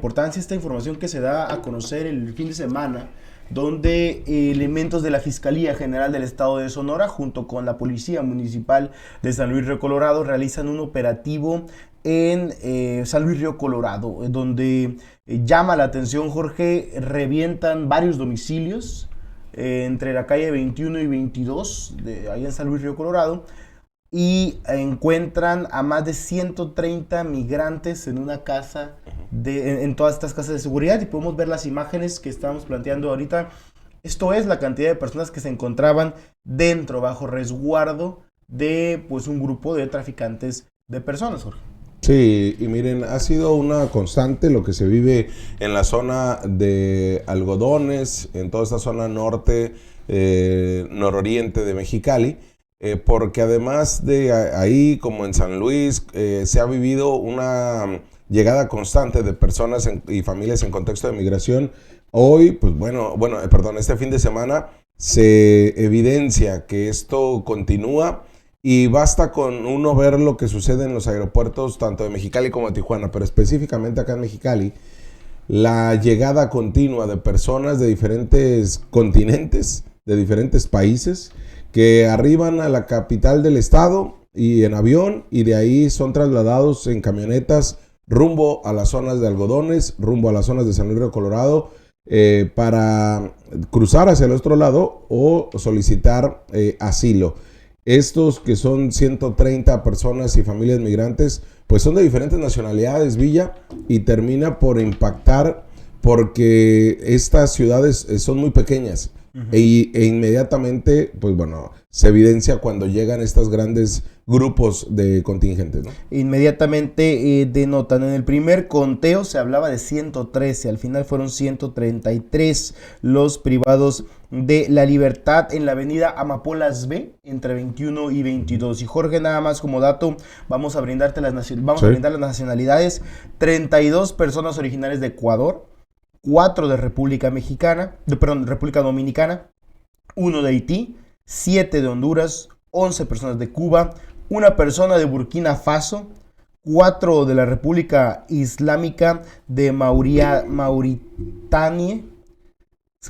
importancia esta información que se da a conocer el fin de semana, donde elementos de la Fiscalía General del Estado de Sonora, junto con la Policía Municipal de San Luis Río Colorado, realizan un operativo en San Luis Río Colorado, donde llama la atención, Jorge, revientan varios domicilios entre la calle 21 y 22, allá en San Luis Río Colorado, y encuentran a más de 130 migrantes en una casa, en todas estas casas de seguridad, y podemos ver las imágenes que estamos planteando ahorita. Esto es la cantidad de personas que se encontraban dentro, bajo resguardo de pues un grupo de traficantes de personas, Jorge. Sí, y miren, ha sido una constante lo que se vive en la zona de Algodones, en toda esta zona norte, nororiente de Mexicali, porque además de ahí, como en San Luis, se ha vivido una llegada constante de personas y familias en contexto de migración. Hoy, pues este fin de semana se evidencia que esto continúa. Y basta con uno ver lo que sucede en los aeropuertos tanto de Mexicali como de Tijuana, pero específicamente acá en Mexicali, la llegada continua de personas de diferentes continentes, de diferentes países, que arriban a la capital del estado y en avión, y de ahí son trasladados en camionetas rumbo a las zonas de Algodones, rumbo a las zonas de San Luis Río Colorado, para cruzar hacia el otro lado o solicitar asilo. Estos que son 130 personas y familias migrantes, pues son de diferentes nacionalidades, Villa, y termina por impactar porque estas ciudades son muy pequeñas. E inmediatamente, pues bueno, se evidencia cuando llegan estos grandes grupos de contingentes, ¿no? Inmediatamente denotan. En el primer conteo se hablaba de 113, al final fueron 133 los privados de la libertad en la avenida Amapolas B, entre 21 y 22. Y Jorge, nada más como dato, vamos a brindar las nacionalidades: 32 personas originarias de Ecuador, 4 de República Dominicana, 1 de Haití, 7 de Honduras, 11 personas de Cuba, 1 persona de Burkina Faso, 4 de la República Islámica de Mauritania,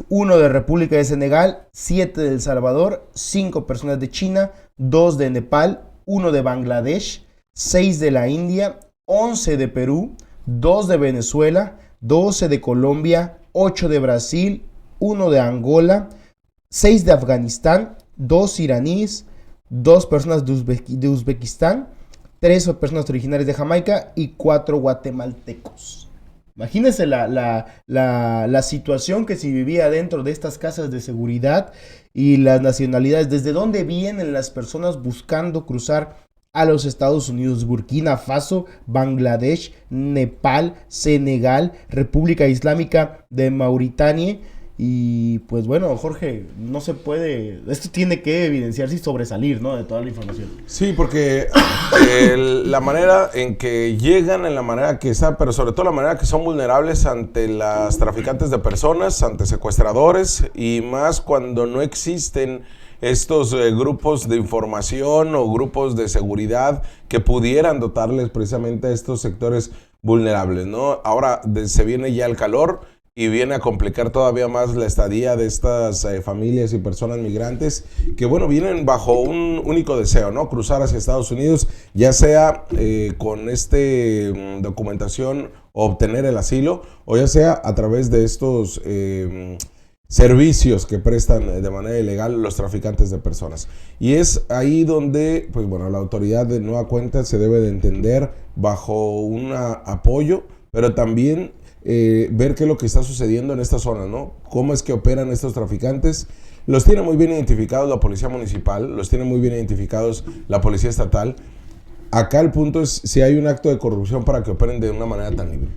1 de República de Senegal, 7 de El Salvador, 5 personas de China, 2 de Nepal, 1 de Bangladesh, 6 de la India, 11 de Perú, 2 de Venezuela, 12 de Colombia, 8 de Brasil, 1 de Angola, 6 de Afganistán, 2 iraníes, 2 personas de Uzbekistán, 3 personas originarias de Jamaica y 4 guatemaltecos. Imagínense la situación que se vivía dentro de estas casas de seguridad y las nacionalidades. ¿Desde dónde vienen las personas buscando cruzar a los Estados Unidos? Burkina Faso, Bangladesh, Nepal, Senegal, República Islámica de Mauritania. Y pues bueno, Jorge, no se puede, esto tiene que evidenciarse y sobresalir, ¿no?, de toda la información. Sí, porque la manera en que llegan, en la manera que están, pero sobre todo la manera que son vulnerables ante las traficantes de personas, ante secuestradores, y más cuando no existen estos grupos de información o grupos de seguridad que pudieran dotarles precisamente a estos sectores vulnerables, ¿no? Ahora se viene ya el calor y viene a complicar todavía más la estadía de estas familias y personas migrantes que, bueno, vienen bajo un único deseo, ¿no? Cruzar hacia Estados Unidos, ya sea con documentación o obtener el asilo, o ya sea a través de estos servicios que prestan de manera ilegal los traficantes de personas. Y es ahí donde, pues bueno, la autoridad de nueva cuenta se debe de entender bajo un apoyo, pero también ver qué es lo que está sucediendo en esta zona, ¿no? Cómo es que operan estos traficantes. Los tiene muy bien identificados la policía municipal, los tiene muy bien identificados la policía estatal. Acá el punto es si hay un acto de corrupción para que operen de una manera tan libre.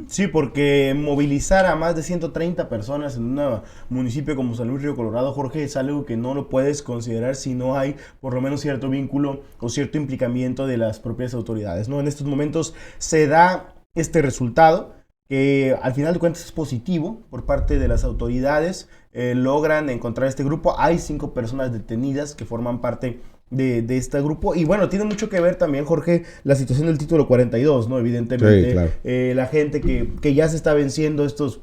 Sí, porque movilizar a más de 130 personas en un municipio como San Luis Río Colorado, Jorge, es algo que no lo puedes considerar si no hay por lo menos cierto vínculo o cierto implicamiento de las propias autoridades, ¿no? En estos momentos se da este resultado que al final de cuentas es positivo por parte de las autoridades. Logran encontrar este grupo. Hay 5 personas detenidas que forman parte de este grupo. Y bueno, tiene mucho que ver también, Jorge, la situación del título 42, ¿no? Evidentemente, Sí, claro. la gente que ya se está venciendo estos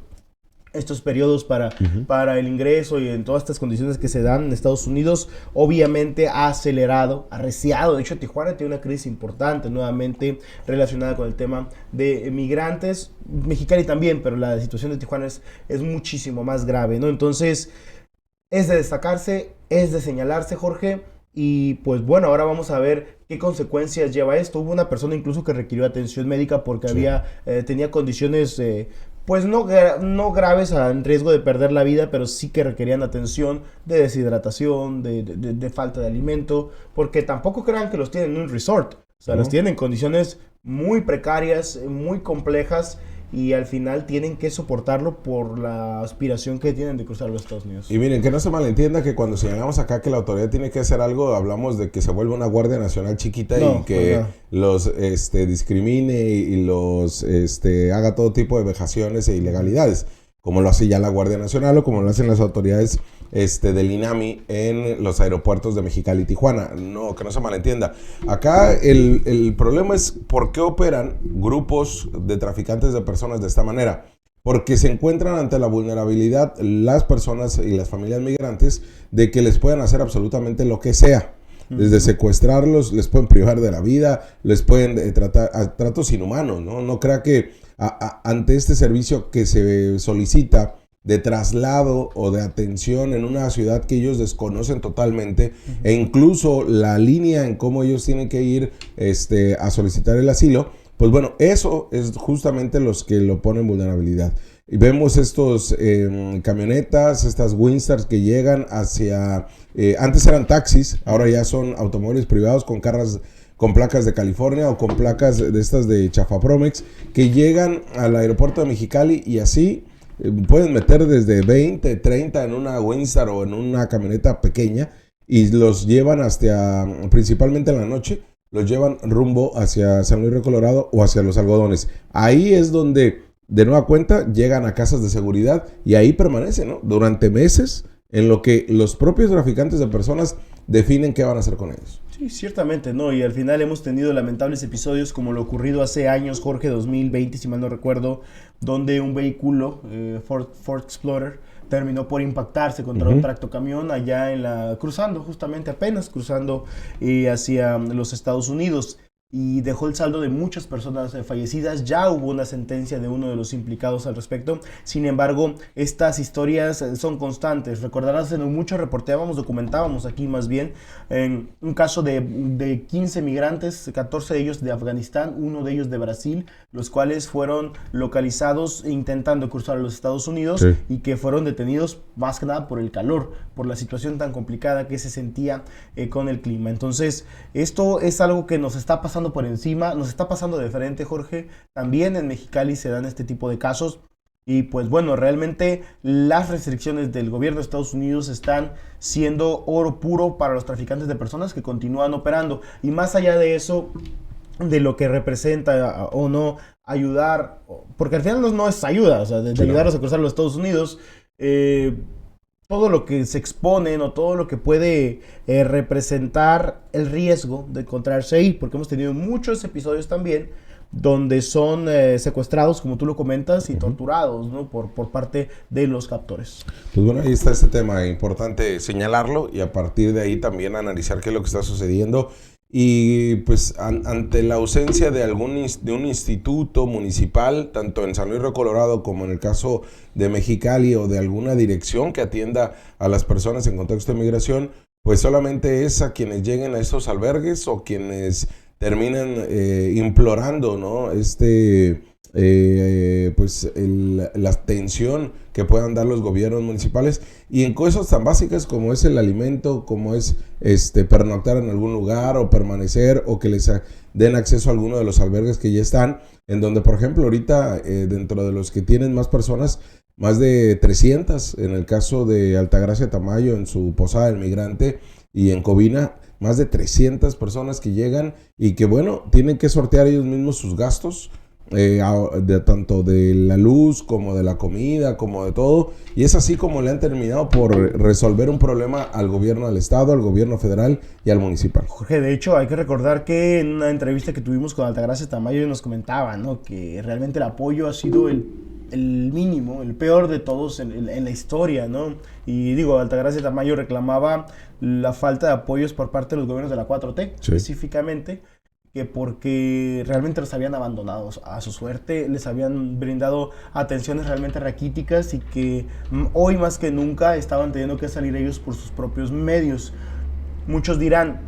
periodos para el ingreso y en todas estas condiciones que se dan en Estados Unidos, obviamente ha acelerado, ha arreciado. De hecho, Tijuana tiene una crisis importante nuevamente relacionada con el tema de migrantes. Mexicali también, pero la situación de Tijuana es muchísimo más grave, ¿no? Entonces, es de destacarse, es de señalarse, Jorge. Y pues bueno, ahora vamos a ver qué consecuencias lleva esto. Hubo una persona incluso que requirió atención médica porque Sí. tenía condiciones pues no graves en riesgo de perder la vida, pero sí que requerían atención de deshidratación, de falta de alimento, porque tampoco crean que los tienen en un resort. O sea, los ¿No? tienen en condiciones muy precarias, muy complejas, y al final tienen que soportarlo por la aspiración que tienen de cruzar los Estados Unidos. Y miren, que no se malentienda que cuando señalamos acá que la autoridad tiene que hacer algo, hablamos de que se vuelve una Guardia Nacional chiquita No, y que no. los discrimine y los haga todo tipo de vejaciones e ilegalidades, como lo hace ya la Guardia Nacional o como lo hacen las autoridades del INAMI en los aeropuertos de Mexicali y Tijuana. No, que no se malentienda. Acá el problema es por qué operan grupos de traficantes de personas de esta manera. Porque se encuentran ante la vulnerabilidad las personas y las familias migrantes de que les puedan hacer absolutamente lo que sea. Desde secuestrarlos, les pueden privar de la vida, les pueden tratar a tratos inhumanos, ¿no? No crea que ante este servicio que se solicita de traslado o de atención en una ciudad que ellos desconocen totalmente, e incluso la línea en cómo ellos tienen que ir a solicitar el asilo, pues bueno, eso es justamente los que lo ponen en vulnerabilidad. Y vemos estos camionetas, estas Winstars que llegan hacia... antes eran taxis, ahora ya son automóviles privados con placas de California o con placas de estas de Chafapromex que llegan al aeropuerto de Mexicali y así pueden meter desde 20, 30 en una Windstar o en una camioneta pequeña y los llevan hasta, principalmente en la noche, los llevan rumbo hacia San Luis Río Colorado o hacia Los Algodones. Ahí es donde, de nueva cuenta, llegan a casas de seguridad y ahí permanecen, ¿no? Durante meses, en lo que los propios traficantes de personas definen qué van a hacer con ellos. Sí, ciertamente, ¿no? Y al final hemos tenido lamentables episodios como lo ocurrido hace años, Jorge, 2020, si mal no recuerdo, donde un vehículo, Ford Explorer, terminó por impactarse contra un tractocamión allá cruzando, justamente apenas cruzando hacia los Estados Unidos. Y dejó el saldo de muchas personas fallecidas. Ya hubo una sentencia de uno de los implicados al respecto. Sin embargo, estas historias son constantes. Recordarás, en mucho reporteábamos, documentábamos aquí más bien, en un caso de 15 migrantes, 14 de ellos de Afganistán, uno de ellos de Brasil, los cuales fueron localizados intentando cruzar a los Estados Unidos, Sí. y que fueron detenidos más que nada por el calor, por la situación tan complicada que se sentía con el clima. Entonces, esto es algo que nos está pasando por encima, nos está pasando de frente, Jorge. También en Mexicali se dan este tipo de casos. Y pues bueno, realmente las restricciones del gobierno de Estados Unidos están siendo oro puro para los traficantes de personas que continúan operando. Y más allá de eso, de lo que representa o no ayudar, porque al final no es ayuda, o sea, de Sí, no. ayudarlos a cruzar los Estados Unidos, todo lo que se exponen o todo lo que puede representar el riesgo de encontrarse ahí, porque hemos tenido muchos episodios también donde son secuestrados, como tú lo comentas, y torturados, ¿no? por parte de los captores. Pues bueno, ahí está este tema, importante señalarlo y a partir de ahí también analizar qué es lo que está sucediendo. Y pues ante la ausencia de de un instituto municipal, tanto en San Luis Río Colorado como en el caso de Mexicali, o de alguna dirección que atienda a las personas en contexto de migración, pues solamente es a quienes lleguen a estos albergues o quienes terminan implorando, ¿no? La atención que puedan dar los gobiernos municipales y en cosas tan básicas como es el alimento, como es pernoctar en algún lugar o permanecer, o que les den acceso a alguno de los albergues que ya están, en donde por ejemplo ahorita dentro de los que tienen más personas, más de 300 en el caso de Altagracia Tamayo en su Posada del Migrante, y en Covina más de 300 personas que llegan y que bueno, tienen que sortear ellos mismos sus gastos, tanto de la luz como de la comida, como de todo. Y es así como le han terminado por resolver un problema al gobierno del estado, al gobierno federal y al municipal. Jorge, de hecho, hay que recordar que en una entrevista que tuvimos con Altagracia Tamayo nos comentaba, ¿no?, que realmente el apoyo ha sido el mínimo, el peor de todos en la historia, ¿no? Y digo, Altagracia Tamayo reclamaba la falta de apoyos por parte de los gobiernos de la 4T, sí, específicamente, que porque realmente los habían abandonado a su suerte, les habían brindado atenciones realmente raquíticas y que hoy más que nunca estaban teniendo que salir ellos por sus propios medios. Muchos dirán,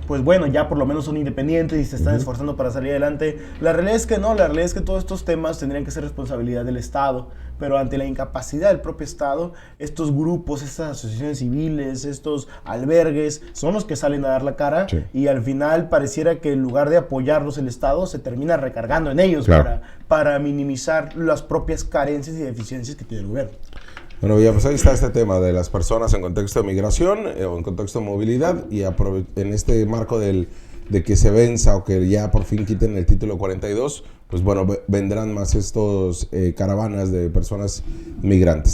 pues bueno, ya por lo menos son independientes y se están esforzando para salir adelante. La realidad es que no, la realidad es que todos estos temas tendrían que ser responsabilidad del Estado, pero ante la incapacidad del propio Estado, estos grupos, estas asociaciones civiles, estos albergues, son los que salen a dar la cara, sí, y al final pareciera que en lugar de apoyarlos el Estado, se termina recargando en ellos, claro, para minimizar las propias carencias y deficiencias que tiene el gobierno. Bueno, ya pues ahí está este tema de las personas en contexto de migración o en contexto de movilidad, y en este marco de que se venza o que ya por fin quiten el título 42, pues bueno, vendrán más estos caravanas de personas migrantes.